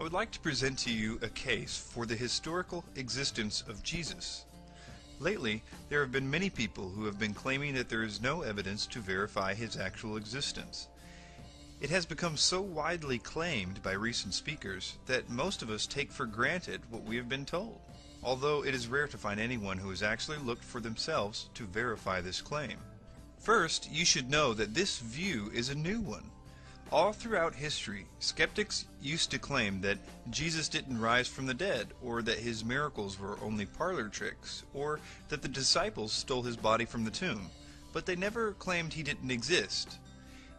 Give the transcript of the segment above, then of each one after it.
I would like to present to you a case for the historical existence of Jesus. Lately, there have been many people who have been claiming that there is no evidence to verify his actual existence. It has become so widely claimed by recent speakers that most of us take for granted what we have been told, although it is rare to find anyone who has actually looked for themselves to verify this claim. First, you should know that this view is a new one. All throughout history, skeptics used to claim that Jesus didn't rise from the dead, or that his miracles were only parlor tricks, or that the disciples stole his body from the tomb, but they never claimed he didn't exist.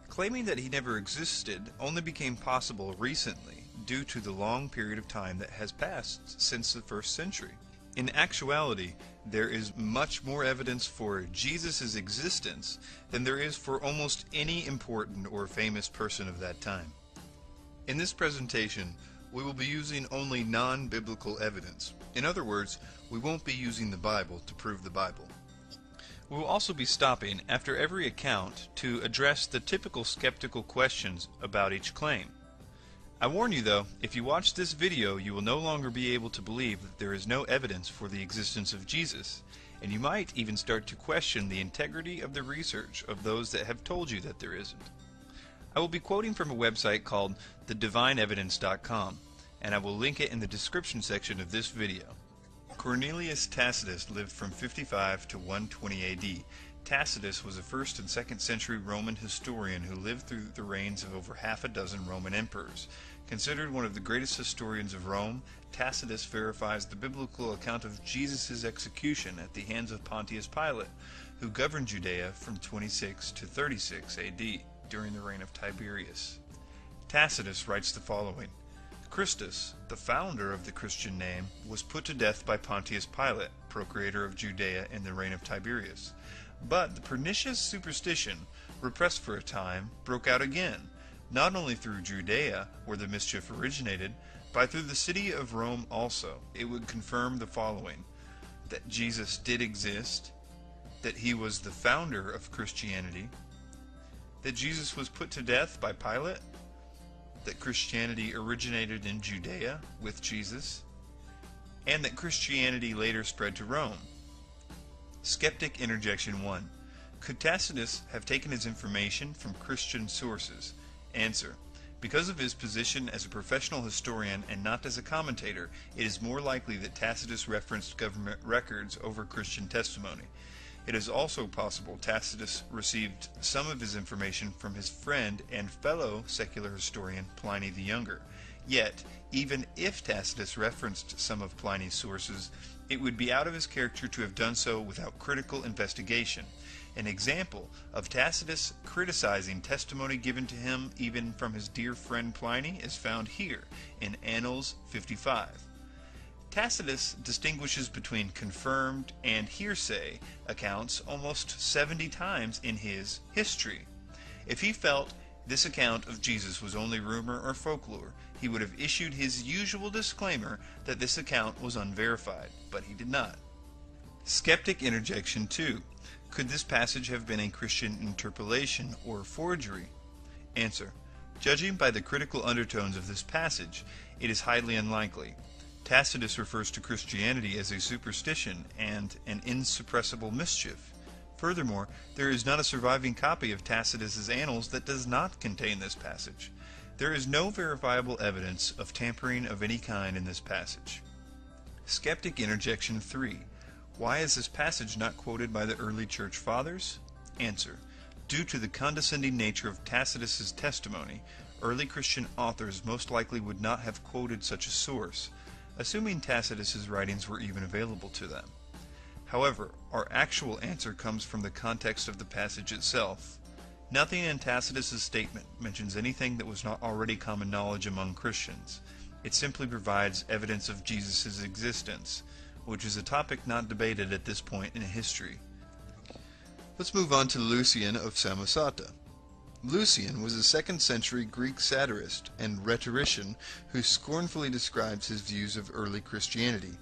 Claiming that he never existed only became possible recently due to the long period of time that has passed since the first century. In actuality, there is much more evidence for Jesus' existence than there is for almost any important or famous person of that time. In this presentation, we will be using only non-biblical evidence. In other words, we won't be using the Bible to prove the Bible. We will also be stopping after every account to address the typical skeptical questions about each claim. I warn you though, if you watch this video you will no longer be able to believe that there is no evidence for the existence of Jesus, and you might even start to question the integrity of the research of those that have told you that there isn't. I will be quoting from a website called thedivineevidence.com, and I will link it in the description section of this video. Cornelius Tacitus lived from 55 to 120 AD. Tacitus was a 1st and 2nd century Roman historian who lived through the reigns of over half a dozen Roman emperors. Considered one of the greatest historians of Rome, Tacitus verifies the biblical account of Jesus' execution at the hands of Pontius Pilate, who governed Judea from 26 to 36 AD during the reign of Tiberius. Tacitus writes the following: Christus, the founder of the Christian name, was put to death by Pontius Pilate, procurator of Judea in the reign of Tiberius. But the pernicious superstition, repressed for a time, broke out again, not only through Judea, where the mischief originated, but through the city of Rome also. It would confirm the following: that Jesus did exist, that he was the founder of Christianity, that Jesus was put to death by Pilate, that Christianity originated in Judea with Jesus, and that Christianity later spread to Rome. Skeptic Interjection 1. Could Tacitus have taken his information from Christian sources? Answer: because of his position as a professional historian and not as a commentator, it is more likely that Tacitus referenced government records over Christian testimony. It is also possible Tacitus received some of his information from his friend and fellow secular historian Pliny the Younger. Yet, even if Tacitus referenced some of Pliny's sources, it would be out of his character to have done so without critical investigation. An example of Tacitus criticizing testimony given to him even from his dear friend Pliny is found here in Annals 55. Tacitus distinguishes between confirmed and hearsay accounts almost 70 times in his History. If he felt this account of Jesus was only rumor or folklore, he would have issued his usual disclaimer that this account was unverified, but he did not. Skeptic Interjection 2. Could this passage have been a Christian interpolation or forgery? Answer: judging by the critical undertones of this passage, it is highly unlikely. Tacitus refers to Christianity as a superstition and an insuppressible mischief. Furthermore, there is not a surviving copy of Tacitus's Annals that does not contain this passage. There is no verifiable evidence of tampering of any kind in this passage. Skeptic Interjection 3. Why is this passage not quoted by the early church fathers? Answer: due to the condescending nature of Tacitus's testimony, early Christian authors most likely would not have quoted such a source, assuming Tacitus's writings were even available to them. However, our actual answer comes from the context of the passage itself. Nothing in Tacitus's statement mentions anything that was not already common knowledge among Christians. It simply provides evidence of Jesus' existence, which is a topic not debated at this point in history. Let's move on to Lucian of Samosata. Lucian was a 2nd century Greek satirist and rhetorician who scornfully describes his views of early Christianity.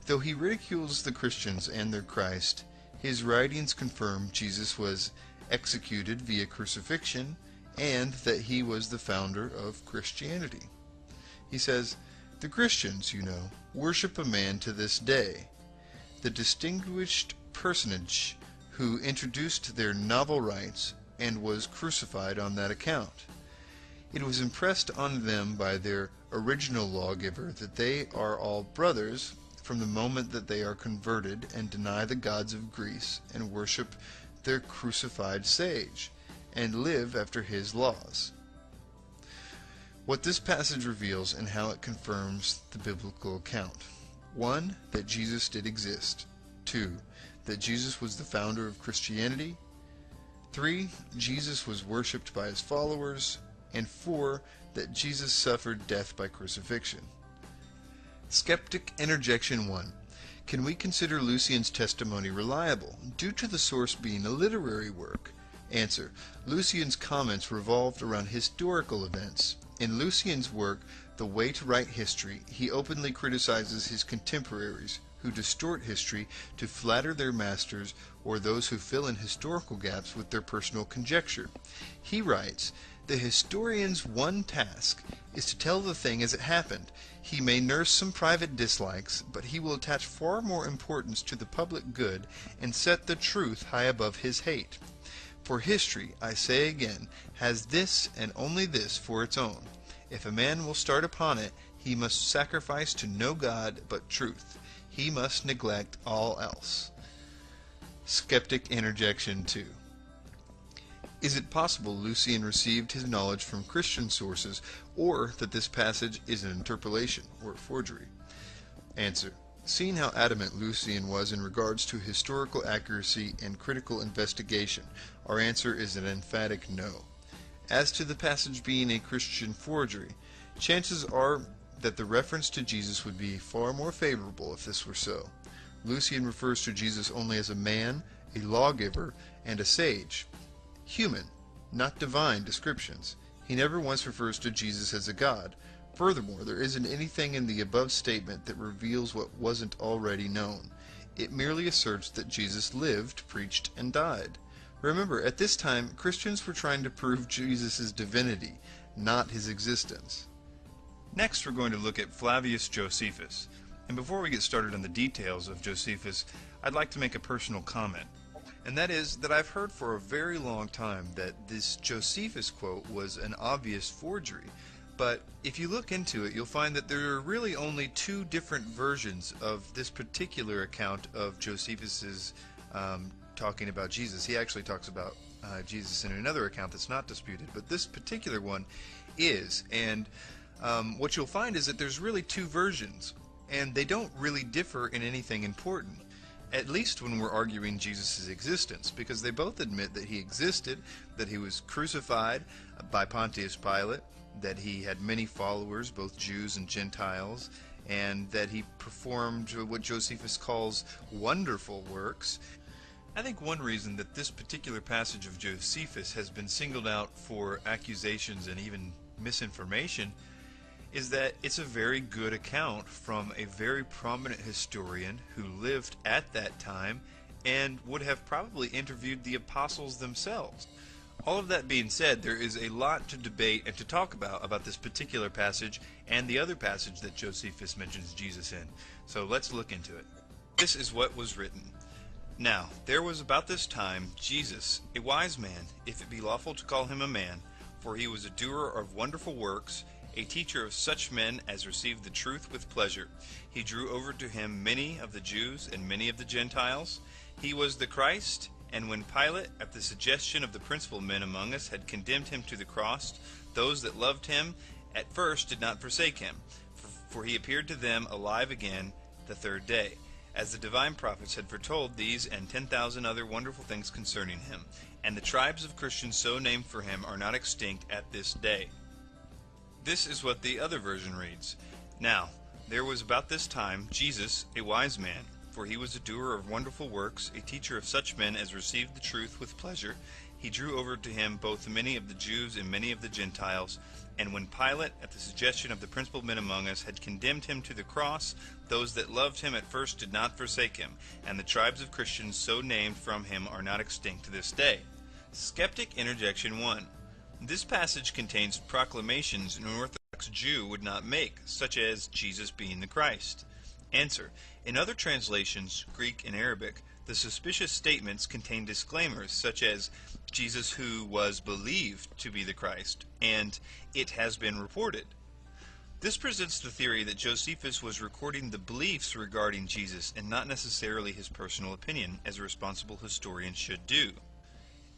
Though he ridicules the Christians and their Christ, his writings confirm Jesus was executed via crucifixion and that he was the founder of Christianity. He says, "The Christians, you know, worship a man to this day, the distinguished personage who introduced their novel rites and was crucified on that account. It was impressed on them by their original lawgiver that they are all brothers from the moment that they are converted and deny the gods of Greece and worship their crucified sage, and live after his laws." What this passage reveals and how it confirms the biblical account. 1. That Jesus did exist. 2. That Jesus was the founder of Christianity. 3. Jesus was worshipped by his followers. And 4. That Jesus suffered death by crucifixion. Skeptic Interjection 1. Can we consider Lucian's testimony reliable, due to the source being a literary work? Answer. Lucian's comments revolved around historical events. In Lucian's work, The Way to Write History, he openly criticizes his contemporaries, who distort history to flatter their masters or those who fill in historical gaps with their personal conjecture. He writes, "The historian's one task is to tell the thing as it happened. He may nurse some private dislikes, but he will attach far more importance to the public good and set the truth high above his hate. For history, I say again, has this and only this for its own. If a man will start upon it, he must sacrifice to no God but truth. He must neglect all else." Skeptic Interjection 2. Is it possible Lucian received his knowledge from Christian sources, or that this passage is an interpolation or forgery? Answer. Seeing how adamant Lucian was in regards to historical accuracy and critical investigation, our answer is an emphatic no. As to the passage being a Christian forgery, chances are that the reference to Jesus would be far more favorable if this were so. Lucian refers to Jesus only as a man, a lawgiver, and a sage. Human, not divine descriptions. He never once refers to Jesus as a god. Furthermore, there isn't anything in the above statement that reveals what wasn't already known. It merely asserts that Jesus lived, preached, and died. Remember, at this time, Christians were trying to prove Jesus' divinity, not his existence. Next, we're going to look at Flavius Josephus. And before we get started on the details of Josephus, I'd like to make a personal comment. And that is that I've heard for a very long time that this Josephus quote was an obvious forgery. But if you look into it, you'll find that there are really only two different versions of this particular account of Josephus's talking about Jesus. He actually talks about Jesus in another account that's not disputed, but this particular one is. And what you'll find is that there's really two versions, and they don't really differ in anything important, at least when we're arguing Jesus' existence, because they both admit that he existed, that he was crucified by Pontius Pilate, that he had many followers, both Jews and Gentiles, and that he performed what Josephus calls wonderful works. I think one reason that this particular passage of Josephus has been singled out for accusations and even misinformation is that it's a very good account from a very prominent historian who lived at that time and would have probably interviewed the apostles themselves. All of that being said, there is a lot to debate and to talk about this particular passage and the other passage that Josephus mentions Jesus in. So let's look into it. This is what was written. Now, there was about this time Jesus, a wise man, if it be lawful to call him a man, for he was a doer of wonderful works, a teacher of such men as received the truth with pleasure. He drew over to him many of the Jews and many of the Gentiles. He was the Christ. And when Pilate, at the suggestion of the principal men among us, had condemned him to the cross, those that loved him at first did not forsake him, for he appeared to them alive again the third day, as the divine prophets had foretold these and 10,000 other wonderful things concerning him. And the tribes of Christians so named for him are not extinct at this day. This is what the other version reads. Now, there was about this time Jesus, a wise man, for he was a doer of wonderful works, a teacher of such men as received the truth with pleasure. He drew over to him both many of the Jews and many of the Gentiles. And when Pilate, at the suggestion of the principal men among us, had condemned him to the cross, those that loved him at first did not forsake him, and the tribes of Christians so named from him are not extinct to this day. Skeptic Interjection 1. This passage contains proclamations in Orthodox Jew would not make, such as Jesus being the Christ. Answer: in other translations, Greek and Arabic, the suspicious statements contain disclaimers such as Jesus who was believed to be the Christ and it has been reported. This presents the theory that Josephus was recording the beliefs regarding Jesus and not necessarily his personal opinion, as a responsible historian should do.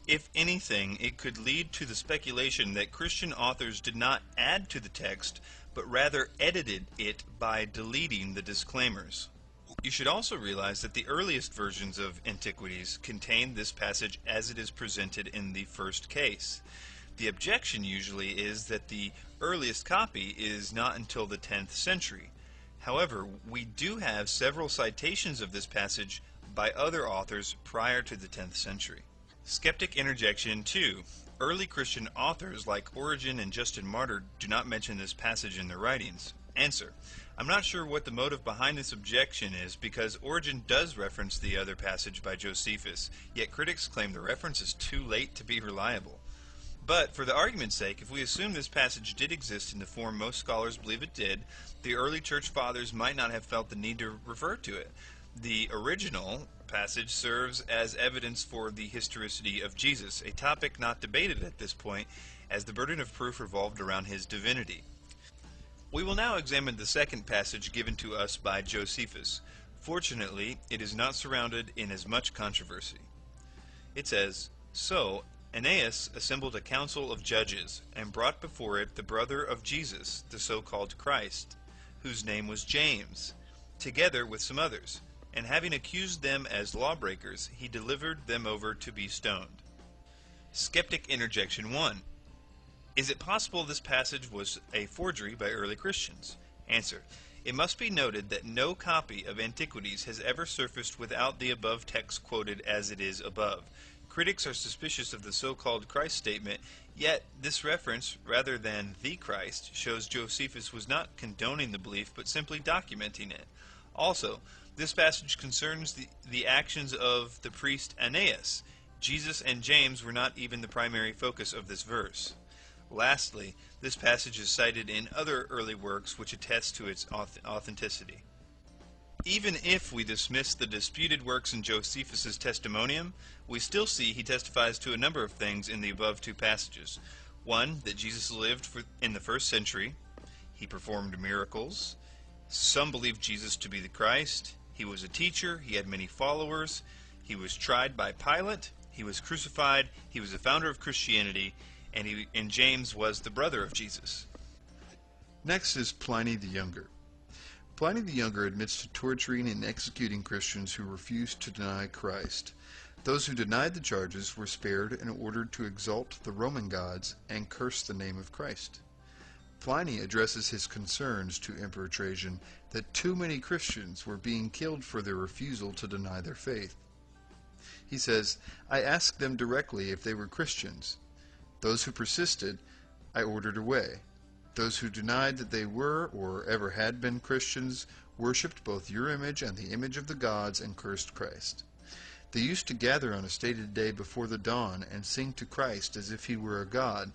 If anything, it could lead to the speculation that Christian authors did not add to the text, but rather edited it by deleting the disclaimers. You should also realize that the earliest versions of Antiquities contain this passage as it is presented in the first case. The objection usually is that the earliest copy is not until the 10th century. However, we do have several citations of this passage by other authors prior to the 10th century. Skeptic interjection 2. Early Christian authors like Origen and Justin Martyr do not mention this passage in their writings. Answer: I'm not sure what the motive behind this objection is, because Origen does reference the other passage by Josephus, yet critics claim the reference is too late to be reliable. But, for the argument's sake, if we assume this passage did exist in the form most scholars believe it did, the early church fathers might not have felt the need to refer to it. The original passage serves as evidence for the historicity of Jesus, a topic not debated at this point, as the burden of proof revolved around his divinity. We will now examine the second passage given to us by Josephus. Fortunately, it is not surrounded in as much controversy. It says, "So Aeneas assembled a council of judges, and brought before it the brother of Jesus, the so-called Christ, whose name was James, together with some others. And having accused them as lawbreakers, he delivered them over to be stoned." Skeptic interjection 1. Is it possible this passage was a forgery by early Christians? Answer: it must be noted that no copy of Antiquities has ever surfaced without the above text quoted as it is above. Critics are suspicious of the so-called Christ statement, yet this reference, rather than the Christ, shows Josephus was not condoning the belief, but simply documenting it. Also, this passage concerns the actions of the priest Aeneas. Jesus and James were not even the primary focus of this verse. Lastly, this passage is cited in other early works which attest to its authenticity. Even if we dismiss the disputed works in Josephus's testimonium, we still see he testifies to a number of things in the above two passages. 1. That Jesus lived in the first century. He performed miracles. Some believed Jesus to be the Christ. He was a teacher. He had many followers. He was tried by Pilate. He was crucified. He was the founder of Christianity. And James was the brother of Jesus. Next is Pliny the Younger. Pliny the Younger admits to torturing and executing Christians who refused to deny Christ. Those who denied the charges were spared and ordered to exalt the Roman gods and curse the name of Christ. Pliny addresses his concerns to Emperor Trajan that too many Christians were being killed for their refusal to deny their faith. He says, "I asked them directly if they were Christians. Those who persisted, I ordered away. Those who denied that they were or ever had been Christians worshipped both your image and the image of the gods and cursed Christ. They used to gather on a stated day before the dawn and sing to Christ as if he were a god.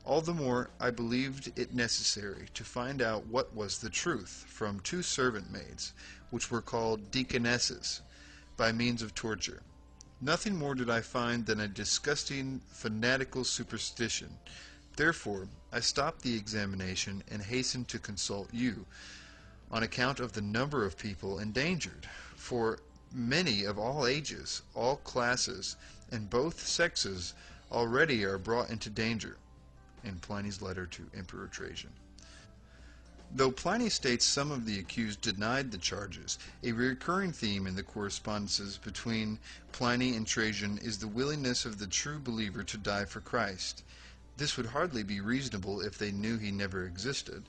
All the more I believed it necessary to find out what was the truth from 2 servant maids, which were called deaconesses, by means of torture. Nothing more did I find than a disgusting fanatical superstition. Therefore, I stopped the examination and hastened to consult you, on account of the number of people endangered, for many of all ages, all classes, and both sexes already are brought into danger." In Pliny's letter to Emperor Trajan. Though Pliny states some of the accused denied the charges, a recurring theme in the correspondences between Pliny and Trajan is the willingness of the true believer to die for Christ. This would hardly be reasonable if they knew he never existed.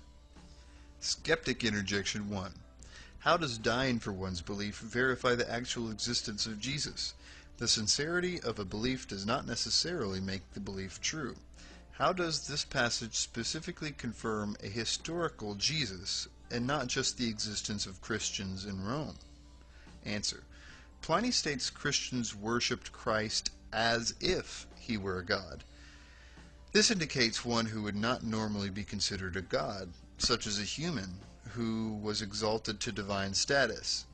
Skeptic interjection 1. How does dying for one's belief verify the actual existence of Jesus? The sincerity of a belief does not necessarily make the belief true. How does this passage specifically confirm a historical Jesus and not just the existence of Christians in Rome? Answer. Pliny states Christians worshipped Christ as if he were a god. This indicates one who would not normally be considered a god, such as a human who was exalted to divine status.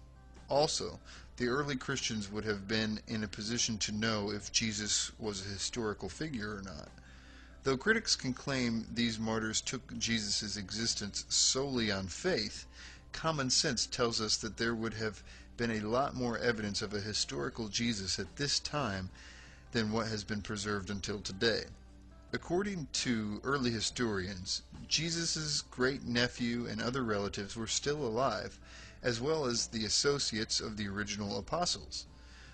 Also, the early Christians would have been in a position to know if Jesus was a historical figure or not. Though critics can claim these martyrs took Jesus' existence solely on faith, common sense tells us that there would have been a lot more evidence of a historical Jesus at this time than what has been preserved until today. According to early historians, Jesus' great-nephew and other relatives were still alive, as well as the associates of the original apostles.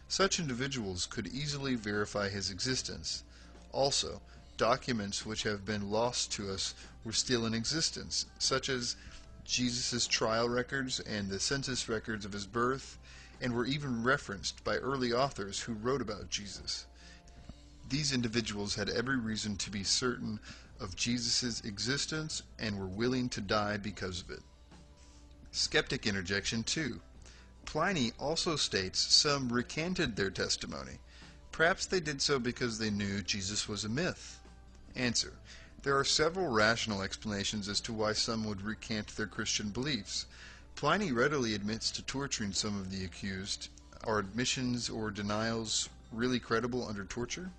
Such individuals could easily verify his existence. Also, documents which have been lost to us were still in existence, such as Jesus' trial records and the census records of his birth, and were even referenced by early authors who wrote about Jesus. These individuals had every reason to be certain of Jesus' existence and were willing to die because of it. Skeptic interjection 2. Pliny also states some recanted their testimony. Perhaps they did so because they knew Jesus was a myth. Answer. There are several rational explanations as to why some would recant their Christian beliefs. Pliny readily admits to torturing some of the accused. Are admissions or denials really credible under torture?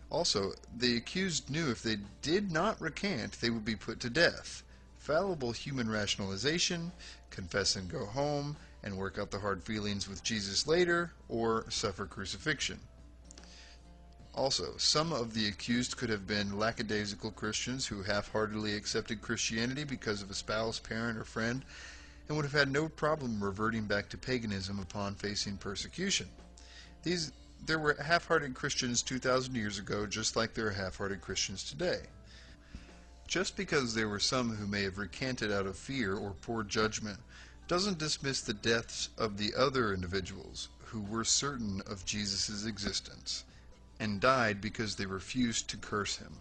Also, the accused knew if they did not recant, they would be put to death. Fallible human rationalization, confess and go home, and work out the hard feelings with Jesus later, or suffer crucifixion. Also, some of the accused could have been lackadaisical Christians who half-heartedly accepted Christianity because of a spouse, parent, or friend, and would have had no problem reverting back to paganism upon facing persecution. There were half-hearted Christians 2,000 years ago, just like there are half-hearted Christians today. Just because there were some who may have recanted out of fear or poor judgment doesn't dismiss the deaths of the other individuals who were certain of Jesus' existence and died because they refused to curse him.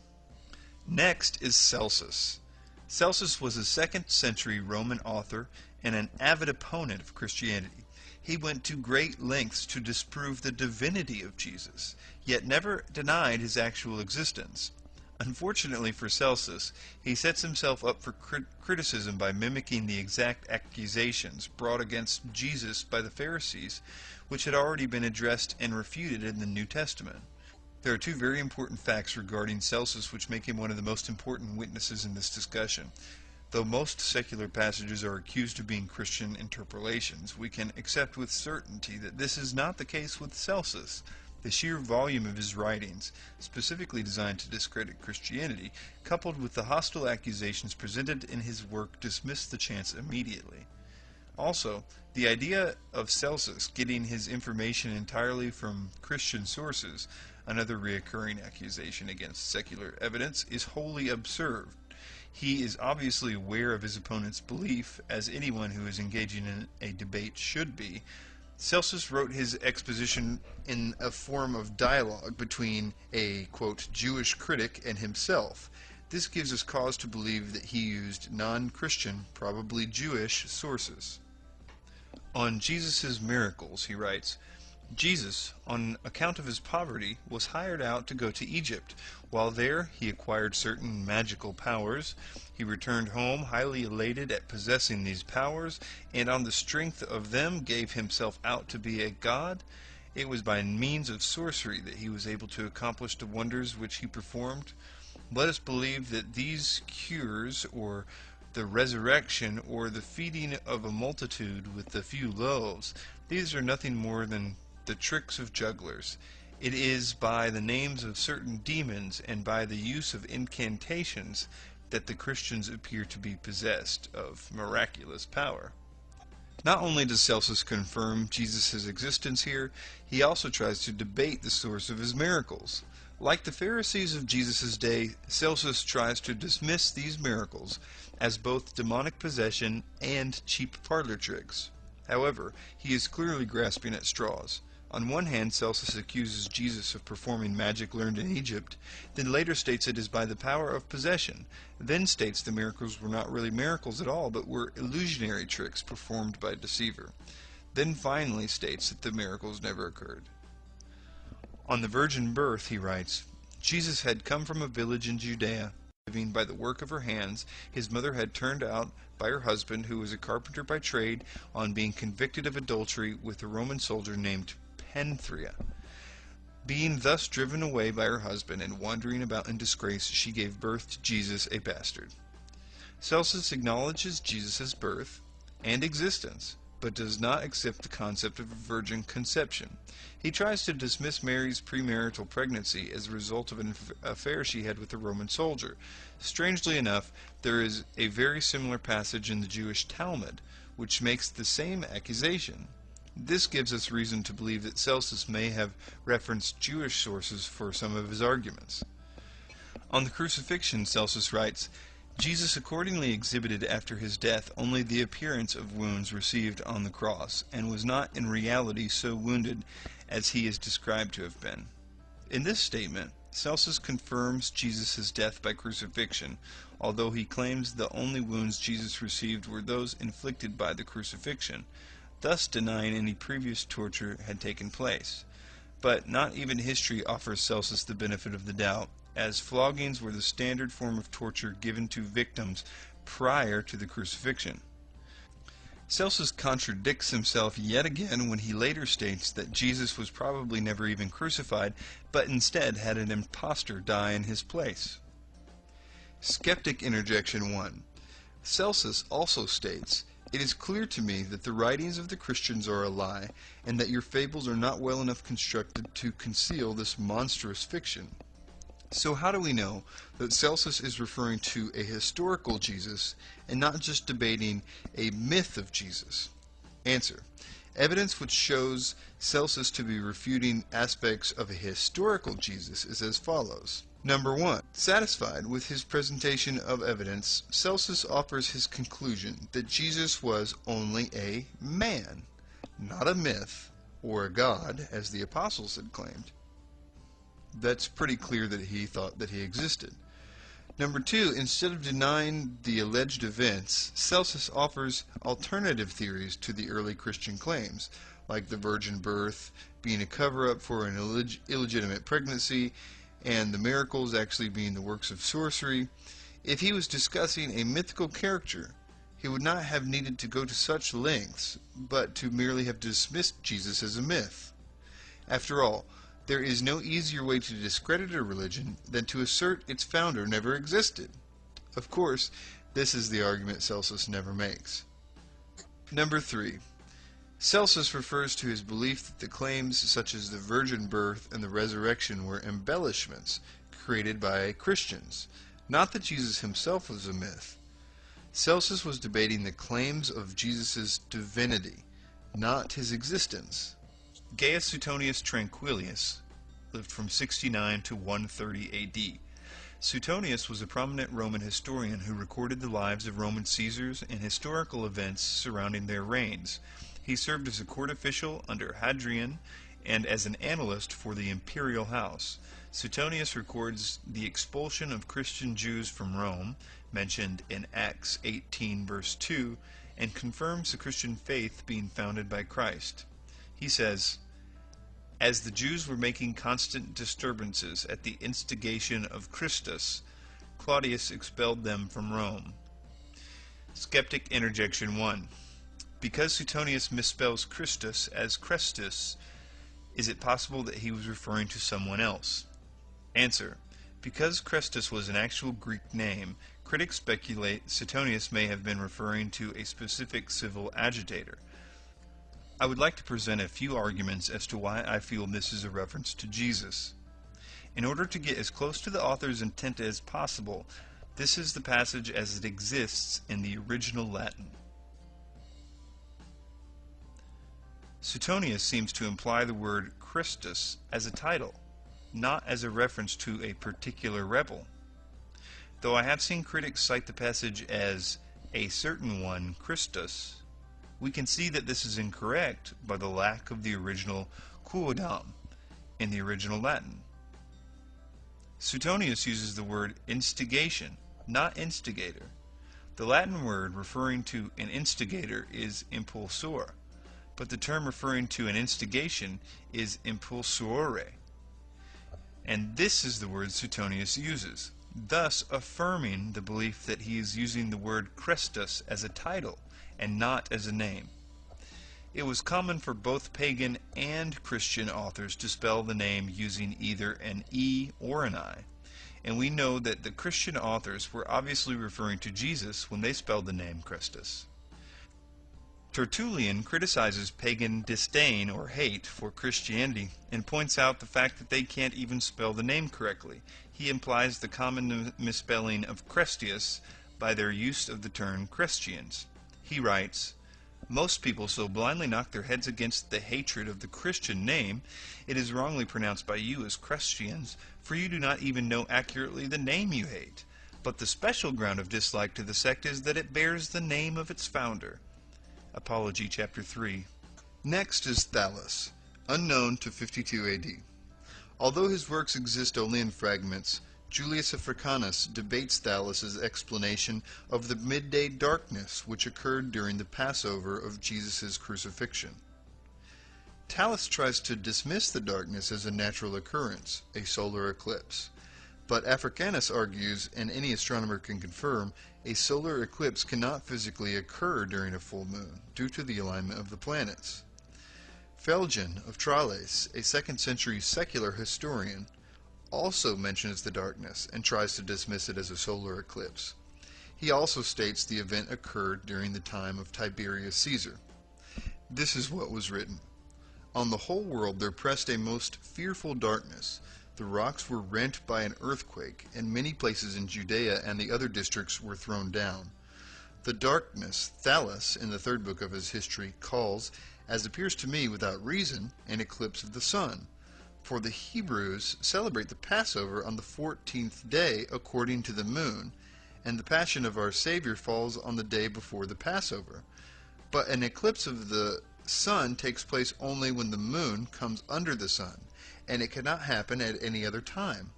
Next is Celsus. Celsus was a 2nd century Roman author and an avid opponent of Christianity. He went to great lengths to disprove the divinity of Jesus, yet never denied his actual existence. Unfortunately for Celsus, he sets himself up for criticism by mimicking the exact accusations brought against Jesus by the Pharisees, which had already been addressed and refuted in the New Testament. There are two very important facts regarding Celsus which make him one of the most important witnesses in this discussion. Though most secular passages are accused of being Christian interpolations, we can accept with certainty that this is not the case with Celsus. The sheer volume of his writings, specifically designed to discredit Christianity, coupled with the hostile accusations presented in his work, dismissed the chance immediately. Also, the idea of Celsus getting his information entirely from Christian sources, another recurring accusation against secular evidence, is wholly absurd. He is obviously aware of his opponent's belief, as anyone who is engaging in a debate should be. Celsus wrote his exposition in a form of dialogue between a, quote, Jewish critic and himself. This gives us cause to believe that he used non-Christian, probably Jewish, sources. On Jesus' miracles, he writes, Jesus, on account of his poverty, was hired out to go to Egypt. While there, he acquired certain magical powers. He returned home highly elated at possessing these powers, and on the strength of them gave himself out to be a god. It was by means of sorcery that he was able to accomplish the wonders which he performed. Let us believe that these cures, or the resurrection, or the feeding of a multitude with the few loaves, these are nothing more than the tricks of jugglers. It is by the names of certain demons and by the use of incantations that the Christians appear to be possessed of miraculous power. Not only does Celsus confirm Jesus' existence here, he also tries to debate the source of his miracles. Like the Pharisees of Jesus' day, Celsus tries to dismiss these miracles as both demonic possession and cheap parlor tricks. However, he is clearly grasping at straws. On one hand, Celsus accuses Jesus of performing magic learned in Egypt, then later states it is by the power of possession, then states the miracles were not really miracles at all, but were illusionary tricks performed by a deceiver, then finally states that the miracles never occurred. On the virgin birth, he writes, Jesus had come from a village in Judea, living by the work of her hands. His mother had turned out by her husband, who was a carpenter by trade, on being convicted of adultery with a Roman soldier named Penthria. Being thus driven away by her husband and wandering about in disgrace, she gave birth to Jesus, a bastard. Celsus acknowledges Jesus' birth and existence, but does not accept the concept of a virgin conception. He tries to dismiss Mary's premarital pregnancy as a result of an affair she had with a Roman soldier. Strangely enough, there is a very similar passage in the Jewish Talmud, which makes the same accusation. This gives us reason to believe that Celsus may have referenced Jewish sources for some of his arguments. On the crucifixion, Celsus writes, Jesus accordingly exhibited after his death only the appearance of wounds received on the cross, and was not in reality so wounded as he is described to have been. In this statement, Celsus confirms Jesus' death by crucifixion, although he claims the only wounds Jesus received were those inflicted by the crucifixion, thus denying any previous torture had taken place. But not even history offers Celsus the benefit of the doubt, as floggings were the standard form of torture given to victims prior to the crucifixion. Celsus contradicts himself yet again when he later states that Jesus was probably never even crucified, but instead had an impostor die in his place. Skeptic Interjection 1. Celsus also states, "It is clear to me that the writings of the Christians are a lie, and that your fables are not well enough constructed to conceal this monstrous fiction." So how do we know that Celsus is referring to a historical Jesus and not just debating a myth of Jesus? Answer. Evidence which shows Celsus to be refuting aspects of a historical Jesus is as follows. Number 1. Satisfied with his presentation of evidence, Celsus offers his conclusion that Jesus was only a man, not a myth or a god, as the apostles had claimed. That's pretty clear that he thought that he existed. Number 2, instead of denying the alleged events, Celsus offers alternative theories to the early Christian claims, like the virgin birth being a cover-up for an illegitimate pregnancy, and the miracles actually being the works of sorcery. If he was discussing a mythical character, he would not have needed to go to such lengths, but to merely have dismissed Jesus as a myth. After all, there is no easier way to discredit a religion than to assert its founder never existed. Of course, this is the argument Celsus never makes. Number 3. Celsus refers to his belief that the claims such as the virgin birth and the resurrection were embellishments created by Christians, not that Jesus himself was a myth. Celsus was debating the claims of Jesus' divinity, not his existence. Gaius Suetonius Tranquillus lived from 69 to 130 A.D. Suetonius was a prominent Roman historian who recorded the lives of Roman Caesars and historical events surrounding their reigns. He served as a court official under Hadrian and as an analyst for the imperial house. Suetonius records the expulsion of Christian Jews from Rome, mentioned in Acts 18 verse 2, and confirms the Christian faith being founded by Christ. He says, "As the Jews were making constant disturbances at the instigation of Christus, Claudius expelled them from Rome." Skeptic Interjection 1. Because Suetonius misspells Christus as Chrestus, is it possible that he was referring to someone else? Answer. Because Chrestus was an actual Greek name, critics speculate Suetonius may have been referring to a specific civil agitator. I would like to present a few arguments as to why I feel this is a reference to Jesus. In order to get as close to the author's intent as possible, this is the passage as it exists in the original Latin. Suetonius seems to imply the word Christus as a title, not as a reference to a particular rebel. Though I have seen critics cite the passage as a certain one, Christus, we can see that this is incorrect by the lack of the original quodam in the original Latin. Suetonius uses the word instigation, not instigator. The Latin word referring to an instigator is impulsor, but the term referring to an instigation is impulsore. And this is the word Suetonius uses, thus affirming the belief that he is using the word Christus as a title and not as a name. It was common for both pagan and Christian authors to spell the name using either an E or an I, and we know that the Christian authors were obviously referring to Jesus when they spelled the name Christus. Tertullian criticizes pagan disdain or hate for Christianity and points out the fact that they can't even spell the name correctly. He implies the common misspelling of Crestius by their use of the term Christians. He writes, "Most people so blindly knock their heads against the hatred of the Christian name, it is wrongly pronounced by you as Christians, for you do not even know accurately the name you hate. But the special ground of dislike to the sect is that it bears the name of its founder." Apology, chapter 3. Next is Thallus, unknown to 52 AD. Although his works exist only in fragments, Julius Africanus debates Thallus' explanation of the midday darkness which occurred during the Passover of Jesus' crucifixion. Thallus tries to dismiss the darkness as a natural occurrence, a solar eclipse. But Africanus argues, and any astronomer can confirm, a solar eclipse cannot physically occur during a full moon, due to the alignment of the planets. Phlegon of Tralles, a 2nd century secular historian, also mentions the darkness and tries to dismiss it as a solar eclipse. He also states the event occurred during the time of Tiberius Caesar. This is what was written. "On the whole world there pressed a most fearful darkness. The rocks were rent by an earthquake, and many places in Judea and the other districts were thrown down. The darkness Thallus, in the 3rd book of his history, calls, as appears to me without reason, an eclipse of the sun. For the Hebrews celebrate the Passover on the 14th day according to the moon, and the Passion of our Savior falls on the day before the Passover. But an eclipse of the sun takes place only when the moon comes under the sun, and it cannot happen at any other time."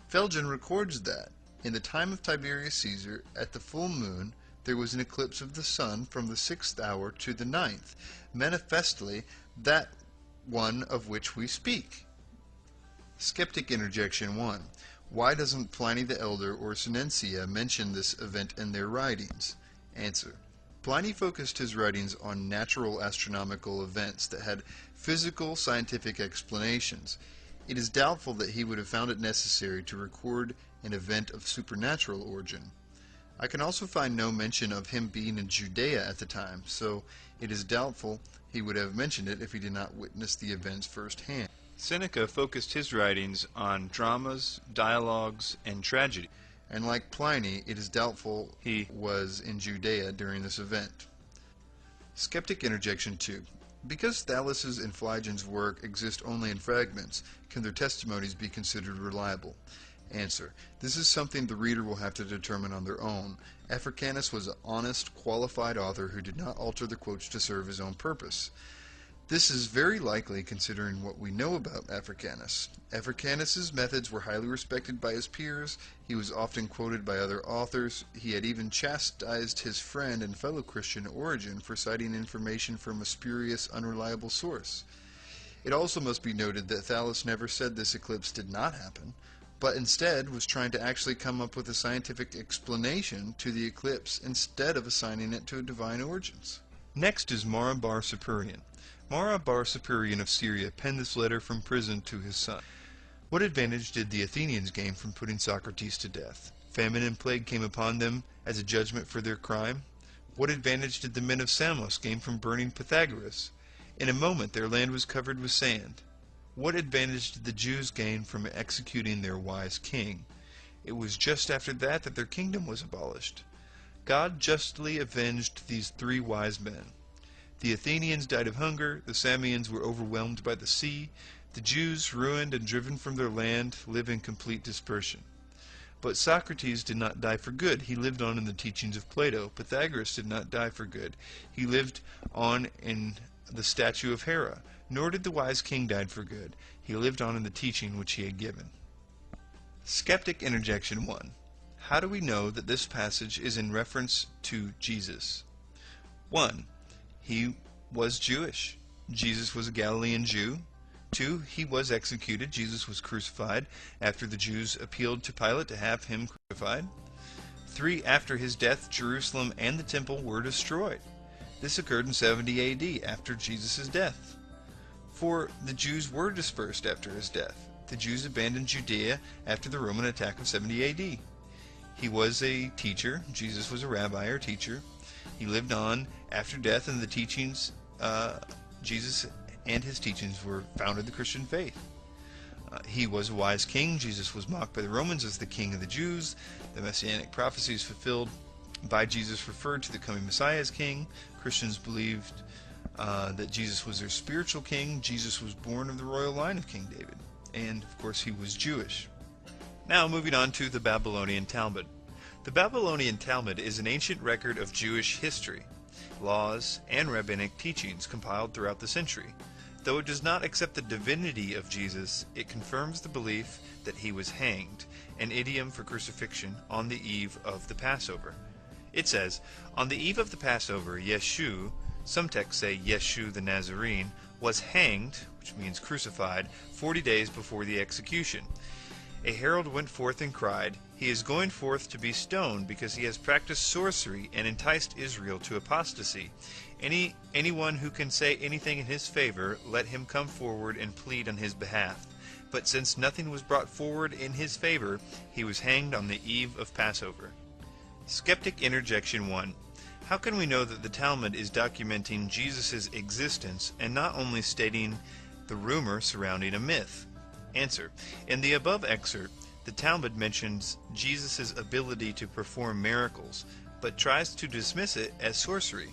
Phlegon records that, in the time of Tiberius Caesar, at the full moon, there was an eclipse of the sun from the 6th hour to the 9th, manifestly that one of which we speak. Skeptic Interjection 1. Why doesn't Pliny the Elder or Senentia mention this event in their writings? Answer. Pliny focused his writings on natural astronomical events that had physical scientific explanations. It is doubtful that he would have found it necessary to record an event of supernatural origin. I can also find no mention of him being in Judea at the time, so it is doubtful he would have mentioned it if he did not witness the events firsthand. Seneca focused his writings on dramas, dialogues, and tragedy. And like Pliny, it is doubtful he was in Judea during this event. Skeptic Interjection 2. Because Thallus' and Phlegon's work exist only in fragments, can their testimonies be considered reliable? Answer. This is something the reader will have to determine on their own. Africanus was an honest, qualified author who did not alter the quotes to serve his own purpose. This is very likely considering what we know about Africanus. Africanus' methods were highly respected by his peers, he was often quoted by other authors, he had even chastised his friend and fellow Christian Origen for citing information from a spurious, unreliable source. It also must be noted that Thallus never said this eclipse did not happen, but instead was trying to actually come up with a scientific explanation to the eclipse instead of assigning it to divine origins. Next is Mara bar Superion. Mara bar Superion of Syria penned this letter from prison to his son. What advantage did the Athenians gain from putting Socrates to death? Famine and plague came upon them as a judgment for their crime. What advantage did the men of Samos gain from burning Pythagoras? In a moment their land was covered with sand. What advantage did the Jews gain from executing their wise king? It was just after that that their kingdom was abolished. God justly avenged these 3 wise men. The Athenians died of hunger, the Samians were overwhelmed by the sea, the Jews, ruined and driven from their land, live in complete dispersion. But Socrates did not die for good. He lived on in the teachings of Plato. Pythagoras did not die for good. He lived on in the statue of Hera. Nor did the wise king die for good. He lived on in the teaching which he had given. Skeptic Interjection 1. How do we know that this passage is in reference to Jesus? 1. He was Jewish. Jesus was a Galilean Jew. 2. He was executed. Jesus was crucified after the Jews appealed to Pilate to have him crucified. 3. After his death, Jerusalem and the temple were destroyed. This occurred in 70 AD, after Jesus' death. 4. The Jews were dispersed after his death. The Jews abandoned Judea after the Roman attack of 70 AD. He was a teacher. Jesus was a rabbi or teacher. He lived on after death, and the teachings, Jesus and his teachings founded the Christian faith. He was a wise king. Jesus was mocked by the Romans as the king of the Jews. The messianic prophecies fulfilled by Jesus referred to the coming Messiah as king. Christians believed that Jesus was their spiritual king. Jesus was born of the royal line of King David. And, of course, he was Jewish. Now, moving on to the Babylonian Talmud. The Babylonian Talmud is an ancient record of Jewish history, laws, and rabbinic teachings compiled throughout the century. Though it does not accept the divinity of Jesus, it confirms the belief that he was hanged, an idiom for crucifixion, on the eve of the Passover. It says, "On the eve of the Passover, Yeshu," some texts say Yeshu the Nazarene, "was hanged," which means crucified, 40 days before the execution. A herald went forth and cried, "He is going forth to be stoned, because he has practiced sorcery and enticed Israel to apostasy. Anyone who can say anything in his favor, let him come forward and plead on his behalf." But since nothing was brought forward in his favor, he was hanged on the eve of Passover. Skeptic Interjection 1. How can we know that the Talmud is documenting Jesus' existence and not only stating the rumor surrounding a myth? Answer. In the above excerpt, the Talmud mentions Jesus' ability to perform miracles, but tries to dismiss it as sorcery.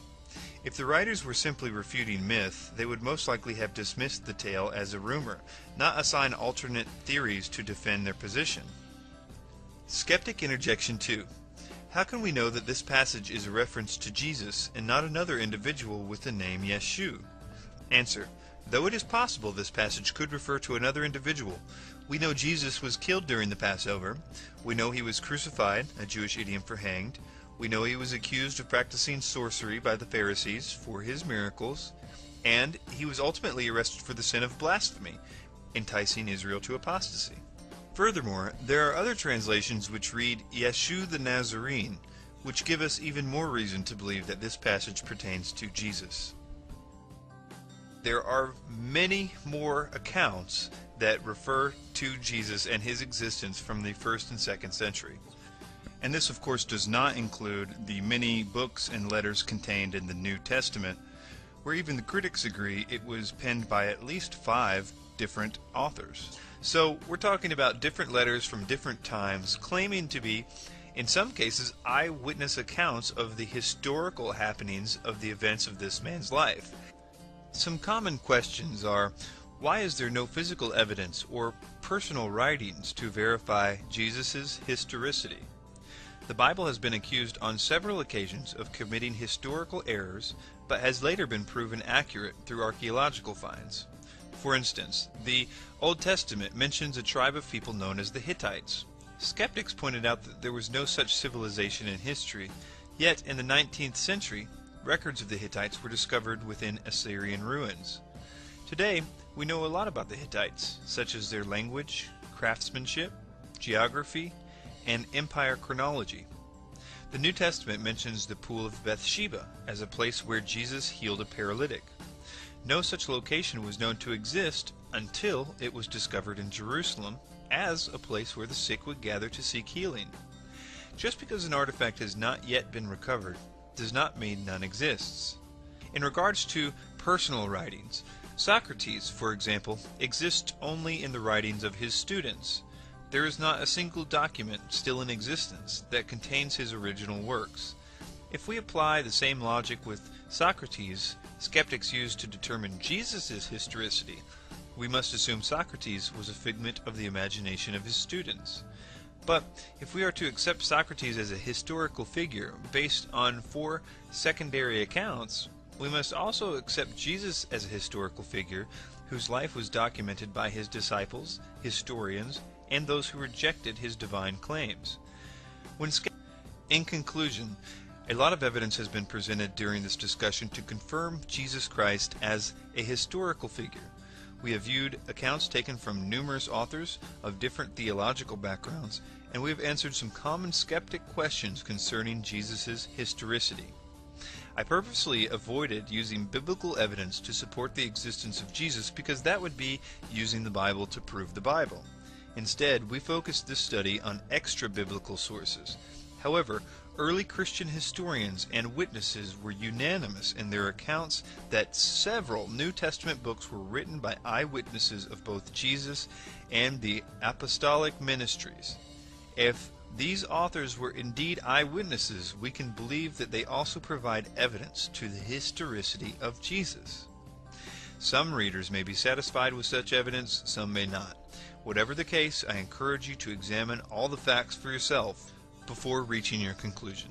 If the writers were simply refuting myth, they would most likely have dismissed the tale as a rumor, not assign alternate theories to defend their position. Skeptic Interjection 2. How can we know that this passage is a reference to Jesus and not another individual with the name Yeshu? Answer. Though it is possible this passage could refer to another individual, we know Jesus was killed during the Passover. We know he was crucified, a Jewish idiom for hanged. We know he was accused of practicing sorcery by the Pharisees for his miracles. And he was ultimately arrested for the sin of blasphemy, enticing Israel to apostasy. Furthermore, there are other translations which read Yeshu the Nazarene, which give us even more reason to believe that this passage pertains to Jesus. There are many more accounts that refer to Jesus and his existence from the 1st and 2nd century. And this, of course, does not include the many books and letters contained in the New Testament, where even the critics agree it was penned by at least 5 different authors. So we're talking about different letters from different times, claiming to be, in some cases, eyewitness accounts of the historical happenings of the events of this man's life. Some common questions are, why is there no physical evidence or personal writings to verify Jesus' historicity? The Bible has been accused on several occasions of committing historical errors, but has later been proven accurate through archaeological finds. For instance, the Old Testament mentions a tribe of people known as the Hittites. Skeptics pointed out that there was no such civilization in history, yet in the 19th century, records of the Hittites were discovered within Assyrian ruins. Today, we know a lot about the Hittites, such as their language, craftsmanship, geography, and empire chronology. The New Testament mentions the Pool of Bathsheba as a place where Jesus healed a paralytic. No such location was known to exist until it was discovered in Jerusalem as a place where the sick would gather to seek healing. Just because an artifact has not yet been recovered does not mean none exists. In regards to personal writings, Socrates, for example, exists only in the writings of his students. There is not a single document still in existence that contains his original works. If we apply the same logic with Socrates, skeptics use to determine Jesus' historicity, we must assume Socrates was a figment of the imagination of his students. But if we are to accept Socrates as a historical figure based on 4 secondary accounts, we must also accept Jesus as a historical figure whose life was documented by his disciples, historians, and those who rejected his divine claims. In conclusion, a lot of evidence has been presented during this discussion to confirm Jesus Christ as a historical figure. We have viewed accounts taken from numerous authors of different theological backgrounds, and we have answered some common skeptic questions concerning Jesus' historicity. I purposely avoided using biblical evidence to support the existence of Jesus because that would be using the Bible to prove the Bible. Instead, we focused this study on extra-biblical sources. However, early Christian historians and witnesses were unanimous in their accounts that several New Testament books were written by eyewitnesses of both Jesus and the apostolic ministries. If these authors were indeed eyewitnesses, we can believe that they also provide evidence to the historicity of Jesus. Some readers may be satisfied with such evidence, some may not. Whatever the case, I encourage you to examine all the facts for yourself before reaching your conclusion.